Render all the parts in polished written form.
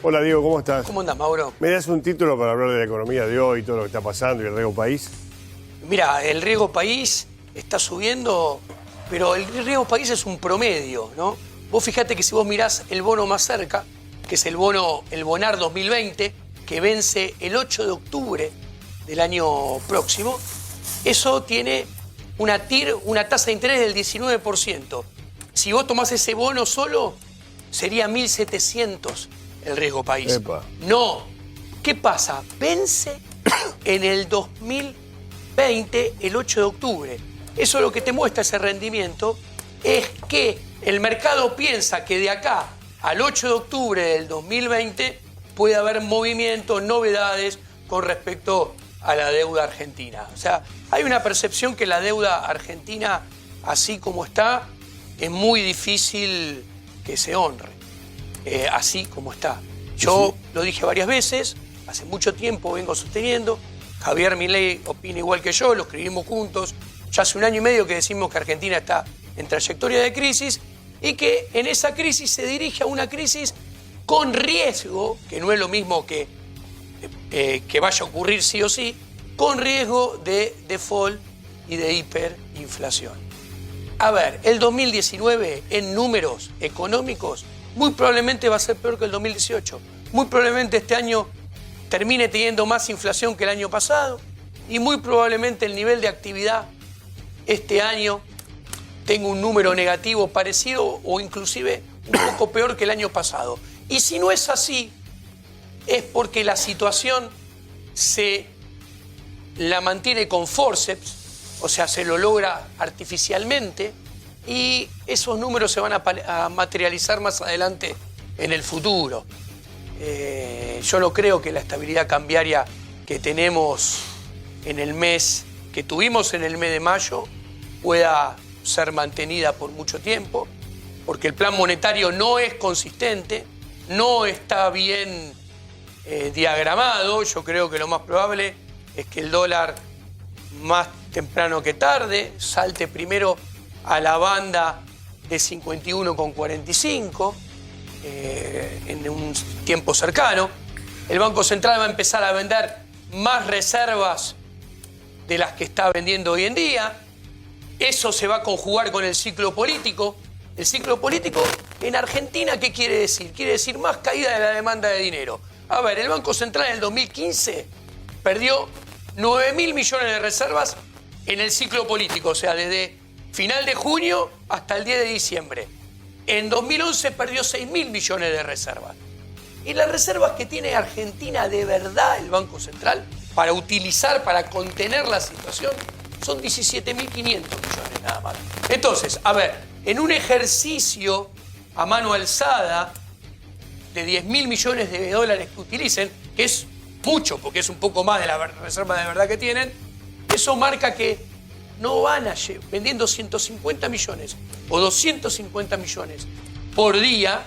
Hola Diego, ¿cómo estás? ¿Cómo andás, Mauro? ¿Me das un título para hablar de la economía de hoy, todo lo que está pasando y el riesgo país? Mira, el riesgo país está subiendo, pero el riesgo país es un promedio, ¿no? Vos fijate que si vos mirás el bono más cerca, que es el Bonar 2020, que vence el 8 de octubre del año próximo, eso tiene una tasa de interés del 19%. Si vos tomás ese bono solo, sería 1.700 el riesgo país. Epa. No. ¿Qué pasa? Vence en el 2020, el 8 de octubre. Eso lo que te muestra ese rendimiento es que el mercado piensa que de acá al 8 de octubre del 2020 puede haber movimientos, novedades con respecto a la deuda argentina. O sea, hay una percepción que la deuda argentina, así como está, es muy difícil que se honre, así como está. Yo lo dije varias veces, hace mucho tiempo vengo sosteniendo, Javier Milei opina igual que yo, lo escribimos juntos, ya hace 1 año y medio que decimos que Argentina está en trayectoria de crisis y que en esa crisis se dirige a una crisis con riesgo, que no es lo mismo que vaya a ocurrir sí o sí, con riesgo de default y de hiperinflación. A ver, el 2019 en números económicos muy probablemente va a ser peor que el 2018. Muy probablemente este año termine teniendo más inflación que el año pasado y muy probablemente el nivel de actividad este año tenga un número negativo parecido o inclusive un poco peor que el año pasado. Y si no es así, es porque la situación se la mantiene con forceps, o sea, se lo logra artificialmente y esos números se van a materializar más adelante en el futuro. Yo no creo que la estabilidad cambiaria que tenemos en el mes, que tuvimos en el mes de mayo, pueda ser mantenida por mucho tiempo, porque el plan monetario no es consistente, no está bien diagramado. Yo creo que lo más probable es que el dólar más temprano que tarde salte primero a la banda de 51,45 en un tiempo cercano. El Banco Central va a empezar a vender más reservas de las que está vendiendo hoy en día. Eso se va a conjugar con el ciclo político. El ciclo político en Argentina, ¿qué quiere decir? Quiere decir más caída de la demanda de dinero. A ver, el Banco Central en el 2015 perdió 9.000 millones de reservas en el ciclo político, o sea, desde final de junio hasta el 10 de diciembre. En 2011 perdió 6.000 millones de reservas. Y las reservas que tiene Argentina de verdad el Banco Central para utilizar, para contener la situación, son 17.500 millones nada más. Entonces, a ver, en un ejercicio a mano alzada de 10.000 millones de dólares que utilicen, que es mucho, porque es un poco más de la reserva de verdad que tienen, eso marca que no van a vendiendo 150 millones o 250 millones por día,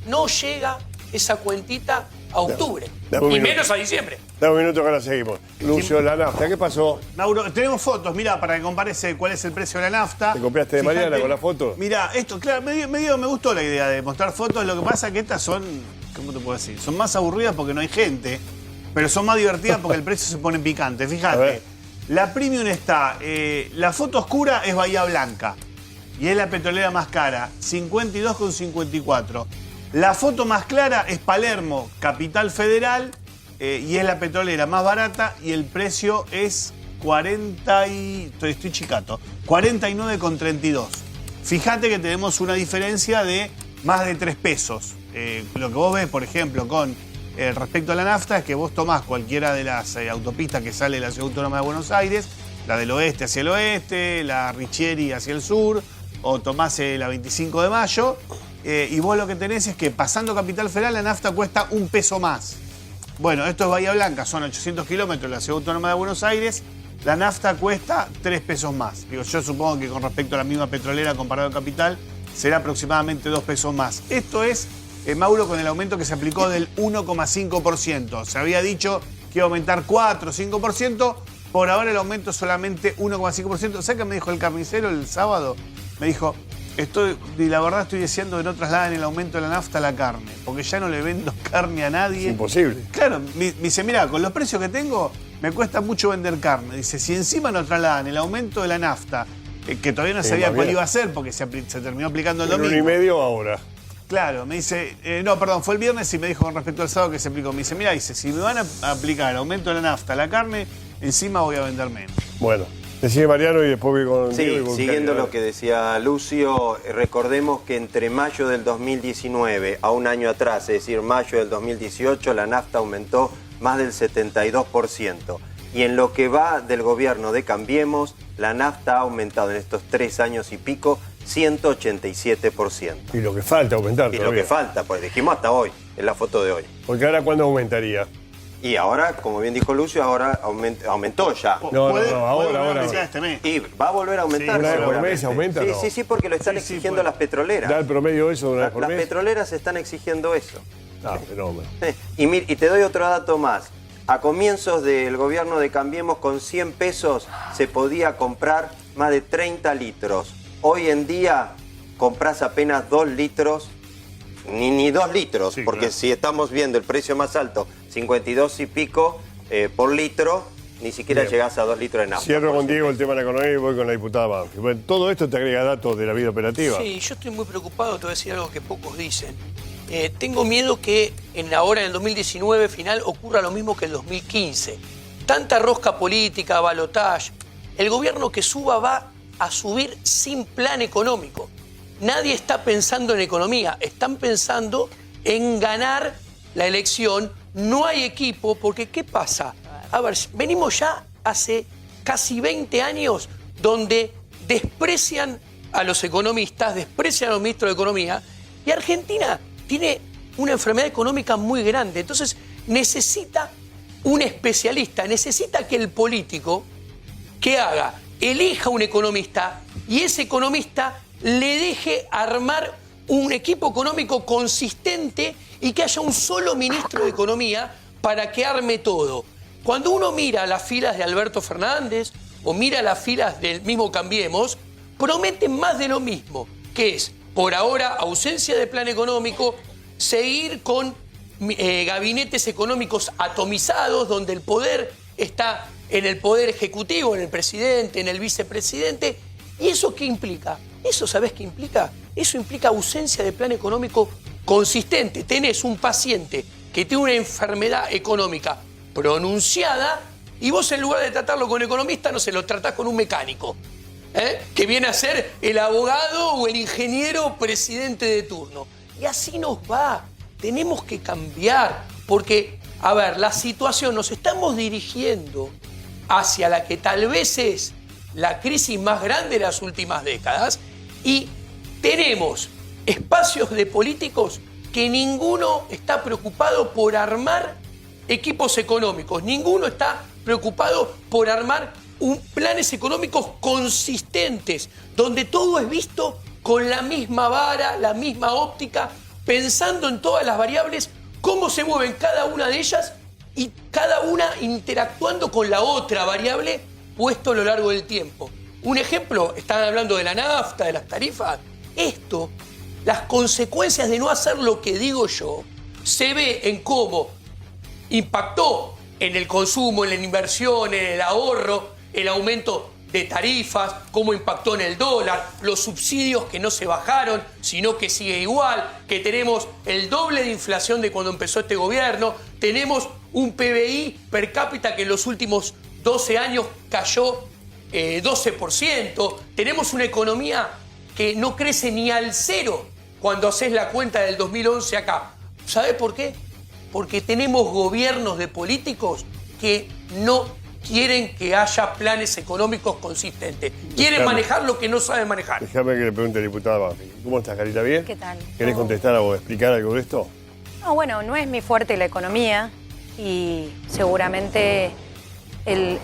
no llega esa cuentita a octubre, y menos a diciembre. Dame un minuto que ahora seguimos. Lucio, la nafta, ¿qué pasó? Mauro, tenemos fotos, mirá, para que compares cuál es el precio de la nafta. ¿Te copiaste de Mariana con la foto? Mirá, esto, claro, me gustó la idea de mostrar fotos. Lo que pasa es que estas son, ¿cómo te puedo decir? Son más aburridas porque no hay gente, pero son más divertidas porque el precio se pone picante. Fíjate, la premium está, la foto oscura es Bahía Blanca y es la petrolera más cara, 52,54. La foto más clara es Palermo, Capital Federal, y es la petrolera más barata y el precio es 49,32. Fíjate que tenemos una diferencia de más de 3 pesos. Lo que vos ves, por ejemplo, con respecto a la nafta, es que vos tomás cualquiera de las autopistas que sale de la Ciudad Autónoma de Buenos Aires, la del oeste hacia el oeste, la Richieri hacia el sur, o tomás la 25 de mayo, y vos lo que tenés es que pasando Capital Federal la nafta cuesta 1 peso más. Bueno, esto es Bahía Blanca, son 800 kilómetros de la Ciudad Autónoma de Buenos Aires, la nafta cuesta 3 pesos más. Digo, yo supongo que con respecto a la misma petrolera comparado a Capital, será aproximadamente 2 pesos más. Esto es, Mauro, con el aumento que se aplicó del 1,5%. Se había dicho que iba a aumentar 4 o 5%, por ahora el aumento es solamente 1,5%. ¿Sabes qué me dijo el carnicero el sábado? Me dijo, Y la verdad estoy diciendo que no trasladan el aumento de la nafta a la carne, porque ya no le vendo carne a nadie. Es imposible. Claro, me dice, mira, con los precios que tengo, me cuesta mucho vender carne. Dice, si encima no trasladan el aumento de la nafta, que todavía no sabía cuál iba a ser, porque se terminó aplicando el domingo. 1,5 ahora. Claro, me dice, no, perdón, fue el viernes y me dijo con respecto al sábado que se aplicó. Me dice, mira, dice, si me van a aplicar el aumento de la nafta a la carne, encima voy a vender menos. Bueno, decide Mariano y después voy con Diego y Sí, con siguiendo Cari. lo que decía Lucio, recordemos que entre mayo del 2019 a un año atrás, es decir, mayo del 2018, la nafta aumentó más del 72%. Y en lo que va del gobierno de Cambiemos, la nafta ha aumentado en estos 3 años y pico 187%. Y lo que falta aumentar Y todavía. lo que falta, pues dijimos hasta hoy, en la foto de hoy. Porque ahora, ¿cuándo aumentaría? Y ahora, como bien dijo Lucio, ahora aumentó ya. No, ¿Puede ahora, volver a ahora. aumentar este mes? Y va a volver a aumentar. Sí, una vez por seguramente. mes aumenta, Sí, ¿no? sí, sí, porque lo están Sí, sí, exigiendo puede. las petroleras. ¿Da el promedio eso de una vez por Las mes? petroleras están exigiendo eso. Ah, fenómeno. Y te doy otro dato más. A comienzos del gobierno de Cambiemos, con 100 pesos se podía comprar más de 30 litros. Hoy en día compras apenas 2 litros, ni 2 litros, Sí, porque claro. si estamos viendo el precio más alto, 52 y pico por litro, ni siquiera Bien. llegás a 2 litros de nafta. Cierro con Diego el tema de la economía y voy con la diputada Banfi. Bueno, todo esto te agrega datos de la vida operativa. Sí, yo estoy muy preocupado, te voy a decir algo que pocos dicen. Tengo miedo que ahora en el 2019 final ocurra lo mismo que el 2015. Tanta rosca política, balotaje. El gobierno que suba va a subir sin plan económico. Nadie está pensando en economía, están pensando en ganar la elección. No hay equipo, porque ¿qué pasa? A ver, venimos ya hace casi 20 años donde desprecian a los economistas, desprecian a los ministros de Economía, y Argentina tiene una enfermedad económica muy grande. Entonces necesita un especialista, necesita que el político que haga, elija un economista y ese economista le deje armar un equipo económico consistente y que haya un solo ministro de Economía para que arme todo. Cuando uno mira las filas de Alberto Fernández o mira las filas del mismo Cambiemos, prometen más de lo mismo, que es, por ahora, ausencia de plan económico, seguir con gabinetes económicos atomizados, donde el poder está en el poder ejecutivo, en el presidente, en el vicepresidente. ¿Y eso qué implica? ¿Eso sabés qué implica? Eso implica ausencia de plan económico consistente. Tenés un paciente que tiene una enfermedad económica pronunciada y vos en lugar de tratarlo con economista no se lo tratás con un mecánico, que viene a ser el abogado o el ingeniero presidente de turno. Y así nos va. Tenemos que cambiar porque, a ver, la situación, nos estamos dirigiendo hacia la que tal vez es la crisis más grande de las últimas décadas y tenemos espacios de políticos que ninguno está preocupado por armar equipos económicos, ninguno está preocupado por armar planes económicos consistentes, donde todo es visto con la misma vara, la misma óptica, pensando en todas las variables, cómo se mueven cada una de ellas y cada una interactuando con la otra variable puesto a lo largo del tiempo. Un ejemplo, están hablando de la nafta, de las tarifas. Esto, las consecuencias de no hacer lo que digo yo, se ve en cómo impactó en el consumo, en la inversión, en el ahorro, el aumento de tarifas, cómo impactó en el dólar, los subsidios que no se bajaron, sino que sigue igual, que tenemos el doble de inflación de cuando empezó este gobierno, tenemos un PBI per cápita que en los últimos 12 años cayó 12%, tenemos una economía que no crece ni al cero cuando haces la cuenta del 2011 acá. ¿Sabés por qué? Porque tenemos gobiernos de políticos que no quieren que haya planes económicos consistentes. Quieren manejar lo que no saben manejar. Déjame que le pregunte a la diputada Banfi. ¿Cómo estás, Carita? ¿Bien? ¿Qué tal? ¿Querés ¿Todo? contestar o explicar algo de esto? No, bueno, no es mi fuerte la economía y seguramente el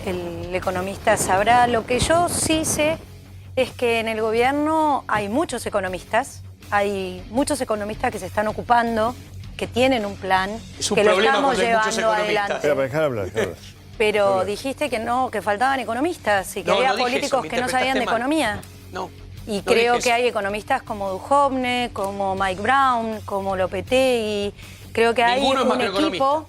economista sabrá. Lo que yo sí sé es que en el gobierno hay muchos economistas que se están ocupando, que tienen un plan, Es un que lo problema estamos cuando hay muchos llevando economistas. adelante. Espera, dejar hablar. Dejar hablar. Pero dijiste que no, que faltaban economistas y que No, había no dije políticos eso, me que no sabían de interpretaste mal. economía. No, Y No creo dije que eso. hay economistas como Duhovne, como Mike Brown, como Lopetegui. Creo que hay Ninguno es un macroeconomista. equipo,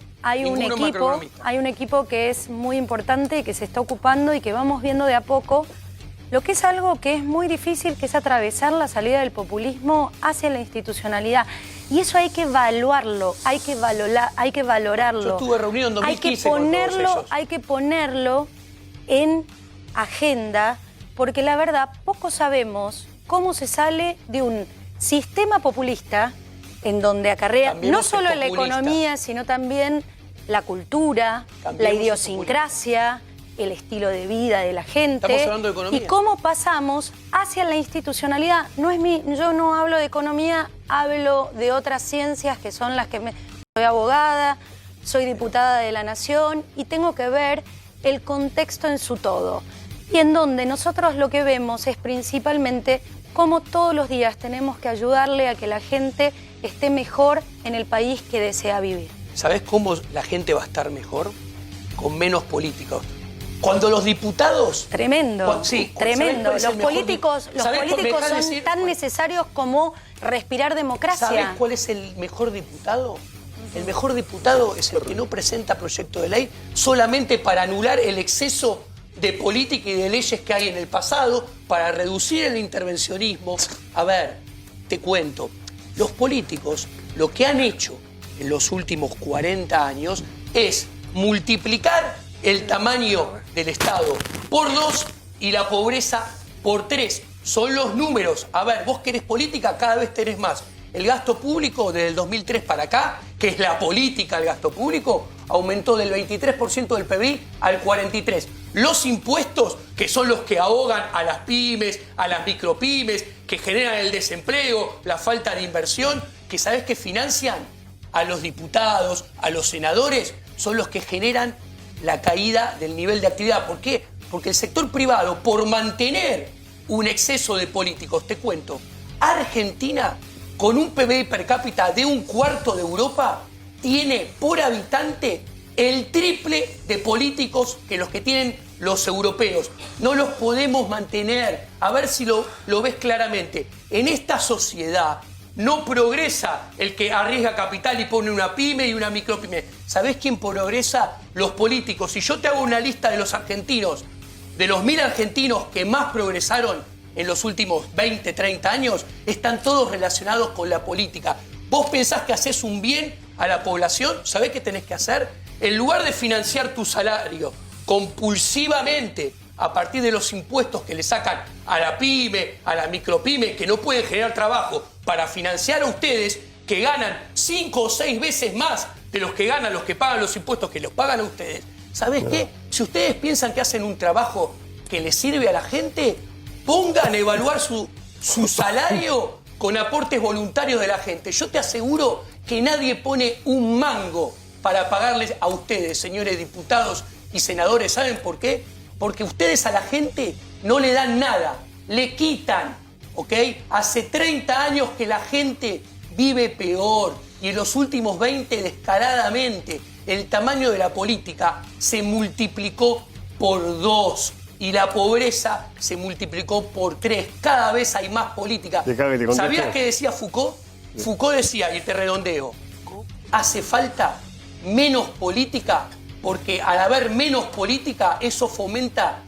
hay un equipo que es muy importante y que se está ocupando y que vamos viendo de a poco lo que es algo que es muy difícil, que es atravesar la salida del populismo hacia la institucionalidad. Y eso hay que evaluarlo, hay que valorarlo. Yo estuve reunido en 2015 con todos ellos. Hay que ponerlo en agenda, porque la verdad, poco sabemos cómo se sale de un sistema populista en donde acarrea También no vos sos solo la populista. economía, sino también la cultura, También la vos sos idiosincrasia, el estilo de vida de la gente. Estamos hablando de economía. Y cómo pasamos hacia la institucionalidad. Yo no hablo de economía, hablo de otras ciencias que son las que soy abogada, soy diputada de la Nación y tengo que ver el contexto en su todo. Y en donde nosotros lo que vemos es principalmente cómo todos los días tenemos que ayudarle a que la gente esté mejor en el país que desea vivir. ¿Sabés cómo la gente va a estar mejor? Con menos políticos. Cuando los diputados... Tremendo, Sí, tremendo. ¿sabés cuál es Los el mejor políticos son tan necesarios como respirar democracia. ¿Sabés cuál es el mejor diputado? El mejor diputado es el que no presenta proyecto de ley solamente para anular el exceso de política y de leyes que hay en el pasado, para reducir el intervencionismo. A ver, te cuento, los políticos lo que han hecho en los últimos 40 años es multiplicar el tamaño del Estado por 2 y la pobreza por 3. Son los números. A ver, vos querés política, cada vez tenés más. El gasto público desde el 2003 para acá, que es la política, el gasto público, aumentó del 23% del PBI al 43%. Los impuestos, que son los que ahogan a las pymes, a las micropymes, que generan el desempleo, la falta de inversión, que sabés que financian a los diputados, a los senadores, son los que generan la caída del nivel de actividad. ¿Por qué? Porque el sector privado, por mantener un exceso de políticos, te cuento, Argentina, con un PBI per cápita de 1/4 de Europa, tiene por habitante el triple de políticos que los que tienen los europeos. No los podemos mantener. A ver si lo ves claramente. En esta sociedad no progresa el que arriesga capital y pone una pyme y una micropyme. ¿Sabés quién progresa? Los políticos. Si yo te hago una lista de los argentinos, de los 1000 argentinos que más progresaron en los últimos 20, 30 años, están todos relacionados con la política. ¿Vos pensás que haces un bien a la población? ¿Sabés qué tenés que hacer? En lugar de financiar tu salario compulsivamente a partir de los impuestos que le sacan a la pyme, a la micropyme, que no pueden generar trabajo, para financiar a ustedes que ganan 5 o 6 veces más de los que ganan los que pagan los impuestos que los pagan a ustedes. ¿Sabés qué? Si ustedes piensan que hacen un trabajo que les sirve a la gente, pongan a evaluar su salario con aportes voluntarios de la gente. Yo te aseguro que nadie pone un mango para pagarles a ustedes, señores diputados y senadores. ¿Saben por qué? Porque ustedes a la gente no le dan nada, le quitan, ¿ok? Hace 30 años que la gente vive peor y en los últimos 20 descaradamente el tamaño de la política se multiplicó por 2 y la pobreza se multiplicó por 3. Cada vez hay más política. ¿Sabías qué decía Foucault? Foucault decía, y te redondeo, hace falta menos política, porque al haber menos política, eso fomenta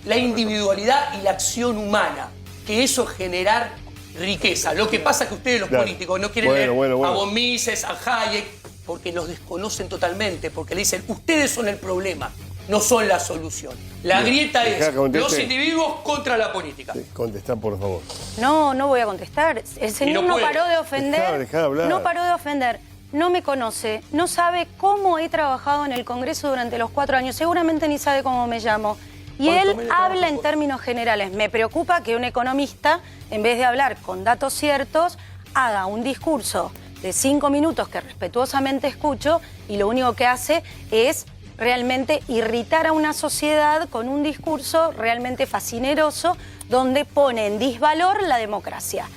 la individualidad y la acción humana, que eso es generar riqueza. Lo que pasa es que ustedes, los políticos, no quieren leer a von Mises, a Hayek, porque los desconocen totalmente, porque le dicen, ustedes son el problema, no son la solución. La grieta es los individuos contra la política. Contestá, por favor. No voy a contestar. El señor no paró de ofender. Dejá de hablar. No paró de ofender. No me conoce, no sabe cómo he trabajado en el Congreso durante los 4 años, seguramente ni sabe cómo me llamo. Y él habla en términos generales. Me preocupa que un economista, en vez de hablar con datos ciertos, haga un discurso de 5 minutos que respetuosamente escucho y lo único que hace es realmente irritar a una sociedad con un discurso realmente fascineroso donde pone en disvalor la democracia.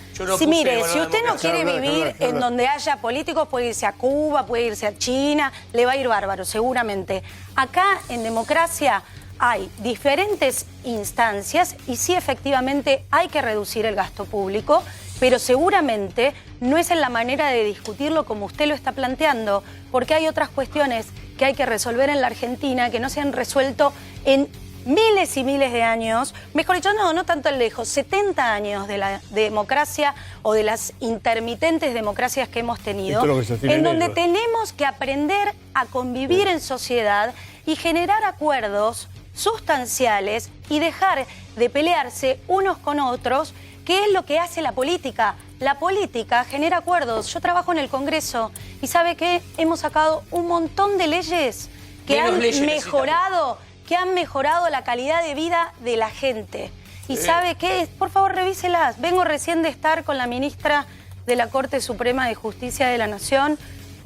Mire, si usted no quiere vivir en donde haya políticos, puede irse a Cuba, puede irse a China, le va a ir bárbaro, seguramente. Acá, en democracia, hay diferentes instancias y sí, efectivamente, hay que reducir el gasto público, pero seguramente no es en la manera de discutirlo como usted lo está planteando, porque hay otras cuestiones que hay que resolver en la Argentina que no se han resuelto en miles y miles de años, mejor dicho, no tanto lejos, 70 años de la democracia o de las intermitentes democracias que hemos tenido, en donde tenemos que aprender a convivir en sociedad y generar acuerdos sustanciales y dejar de pelearse unos con otros, que es lo que hace la política. La política genera acuerdos. Yo trabajo en el Congreso y ¿sabe qué? Hemos sacado un montón de leyes que han mejorado la calidad de vida de la gente. ¿Y sabe qué? Por favor, revíselas. Vengo recién de estar con la ministra de la Corte Suprema de Justicia de la Nación,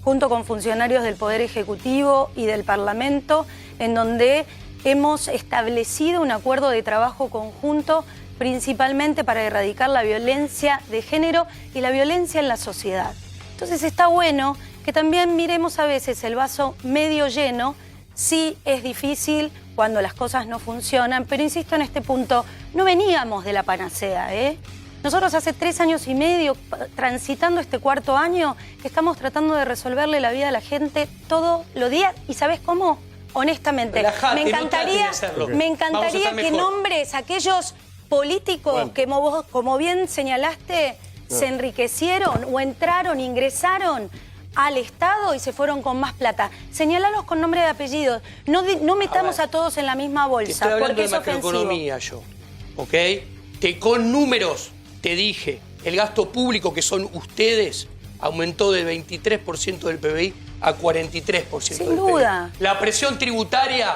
junto con funcionarios del Poder Ejecutivo y del Parlamento, en donde hemos establecido un acuerdo de trabajo conjunto principalmente para erradicar la violencia de género y la violencia en la sociedad. Entonces está bueno que también miremos a veces el vaso medio lleno. Sí es difícil cuando las cosas no funcionan, pero insisto en este punto, no veníamos de la panacea, ¿eh? Nosotros hace 3 años y medio, transitando este 4.º año, que estamos tratando de resolverle la vida a la gente todos los días. ¿Y sabés cómo? Honestamente, me encantaría que nombres aquellos políticos que, como bien señalaste, se enriquecieron o entraron, ingresaron al Estado y se fueron con más plata. Señalalos con nombre y apellidos. No metamos a todos en la misma bolsa, porque es ofensivo. Macroeconomía yo, ¿ok? Con números te dije, el gasto público, que son ustedes, aumentó del 23% del PBI a 43% Sin del duda. PBI. La presión tributaria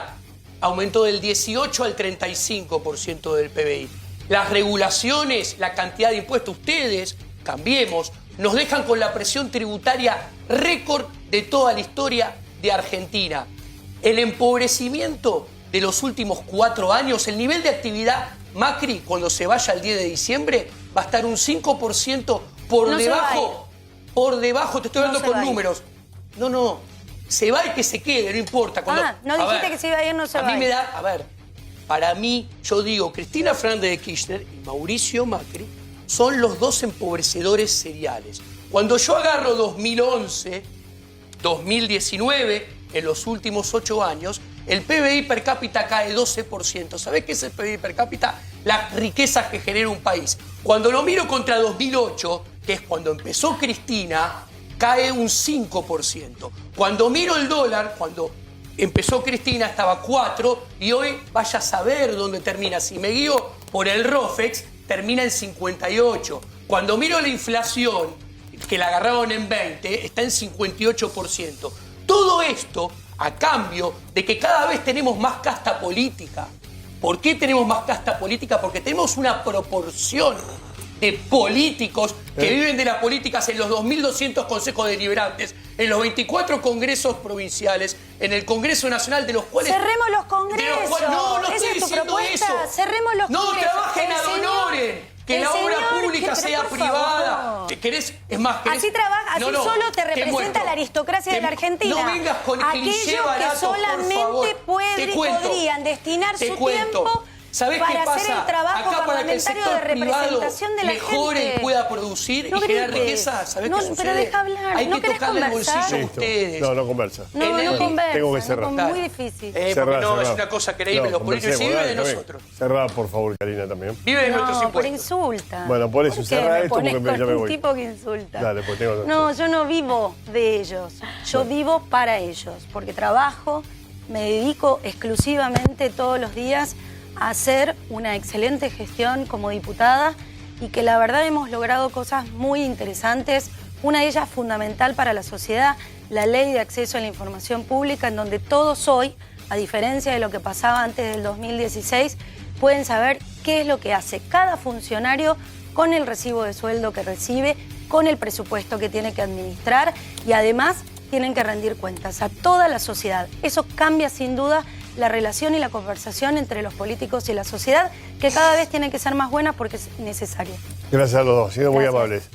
aumentó del 18 al 35% del PBI. Las regulaciones, la cantidad de impuestos, ustedes, Cambiemos, nos dejan con la presión tributaria récord de toda la historia de Argentina. El empobrecimiento de los últimos 4 años, el nivel de actividad Macri, cuando se vaya el 10 de diciembre, va a estar un 5% por debajo, te estoy hablando con números. No, se va y que se quede, no importa. No dijiste que se iba a ir, no se va. A mí me da, para mí, yo digo, Cristina Fernández de Kirchner y Mauricio Macri son los 2 empobrecedores seriales. Cuando yo agarro 2011, 2019, en los últimos 8 años, el PBI per cápita cae 12%. ¿Sabés qué es el PBI per cápita? Las riquezas que genera un país. Cuando lo miro contra 2008, que es cuando empezó Cristina, cae un 5%. Cuando miro el dólar, cuando empezó Cristina estaba 4 y hoy vaya a saber dónde termina. Si me guío por el ROFEX, termina en 58. Cuando miro la inflación, que la agarraron en 20, está en 58%. Todo esto a cambio de que cada vez tenemos más casta política. ¿Por qué tenemos más casta política? Porque tenemos una proporción de políticos que viven de las políticas en los 2.200 consejos deliberantes, en los 24 congresos provinciales, en el Congreso Nacional, de los cuales... ¡Cerremos los congresos! No ¿Esa estoy es tu diciendo propuesta? eso. ¡Cerremos los congresos! No trabajen ad honorem. Que la obra pública sea privada. ¿Te querés? Es más, ¿querés? Así trabaja, así solo te representa la aristocracia de la Argentina. No vengas con cliché barato, que solamente podrían destinar su tiempo para hacer el trabajo parlamentario de representación de la gente. Mejore y pueda producir y generar riqueza. ¿Sabés qué sucede? Pero deja hablar. Hay que tocarle el bolsillo a ustedes. No conversa. No conversa. Tengo que cerrar. Muy difícil. Porque no, es una cosa creíble. Los políticos sí viven de nosotros. Cerrá, por favor, Karina, también. Viven de nuestros impuestos. Por insulta. Bueno, por eso, cerrá esto porque ya me voy. Un tipo que insulta. Dale, pues tengo... No, yo no vivo de ellos. Yo vivo para ellos. Porque trabajo, me dedico exclusivamente todos los días a hacer una excelente gestión como diputada y que la verdad hemos logrado cosas muy interesantes. Una de ellas fundamental para la sociedad, la Ley de Acceso a la Información Pública, en donde todos hoy, a diferencia de lo que pasaba antes del 2016, pueden saber qué es lo que hace cada funcionario con el recibo de sueldo que recibe, con el presupuesto que tiene que administrar y además tienen que rendir cuentas a toda la sociedad. Eso cambia sin duda la relación y la conversación entre los políticos y la sociedad, que cada vez tiene que ser más buena porque es necesaria. Gracias a los dos, han sido muy amables.